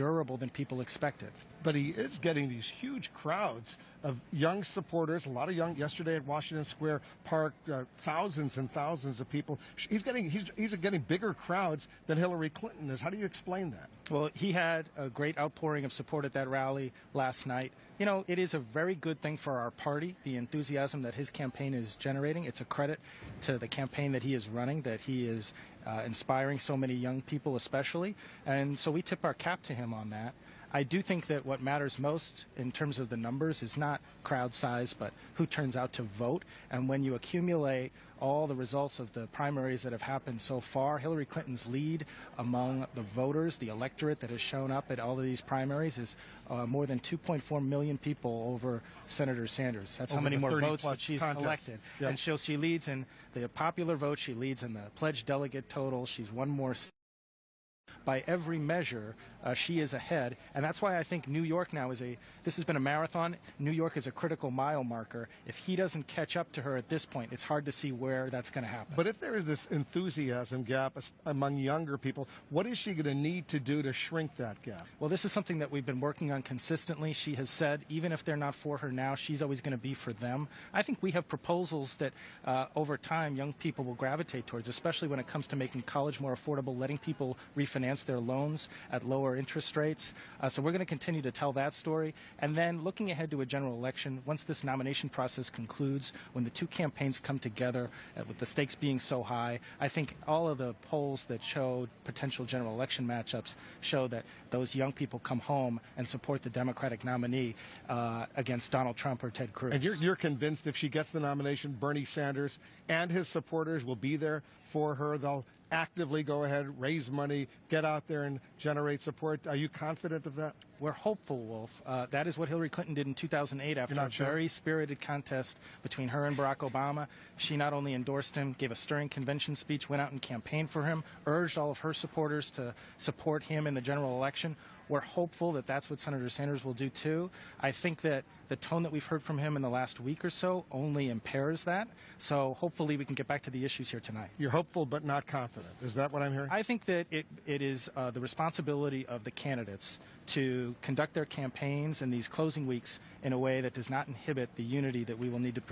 durable than people expected. But he is getting these huge crowds of young supporters, a lot of young, yesterday at Washington Square Park, thousands and thousands of people. He's getting bigger crowds than Hillary Clinton is. How do you explain that? Well, he had a great outpouring of support at that rally last night. You know, it is a very good thing for our party, the enthusiasm that his campaign is generating. It's a credit to the campaign that he is running, that he is inspiring so many young people especially. And so we tip our cap to him on that. I do think that what matters most in terms of the numbers is not crowd size, but who turns out to vote. And when you accumulate all the results of the primaries that have happened so far, Hillary Clinton's lead among the voters, the electorate that has shown up at all of these primaries, is more than 2.4 million people over Senator Sanders. That's how many more votes that she's collected. Yep. And she leads in the popular vote. She leads in the pledged delegate total. She's one more. By every measure, she is ahead, and that's why I think New York now this has been a marathon. New York is a critical mile marker. If he doesn't catch up to her at this point, it's hard to see where that's going to happen. But if there is this enthusiasm gap among younger people, what is she going to need to do to shrink that gap? Well, this is something that we've been working on consistently. She has said, even if they're not for her now, she's always going to be for them. I think we have proposals that over time young people will gravitate towards, especially when it comes to making college more affordable, letting people refinance their loans at lower interest rates. So we're going to continue to tell that story. And then looking ahead to a general election, once this nomination process concludes, when the two campaigns come together, with the stakes being so high, I think all of the polls that showed potential general election matchups show that those young people come home and support the Democratic nominee against Donald Trump or Ted Cruz. And you're convinced if she gets the nomination, Bernie Sanders and his supporters will be there for her. They'll actively go ahead, raise money, get out there and generate support. Are you confident of that? We're hopeful, Wolf. That is what Hillary Clinton did in 2008 after a very spirited contest between her and Barack Obama. She not only endorsed him, gave a stirring convention speech, went out and campaigned for him, urged all of her supporters to support him in the general election. We're hopeful that that's what Senator Sanders will do, too. I think that the tone that we've heard from him in the last week or so only impairs that. So hopefully we can get back to the issues here tonight. You're hopeful but not confident. Is that what I'm hearing? I think that it is the responsibility of the candidates to conduct their campaigns in these closing weeks in a way that does not inhibit the unity that we will need to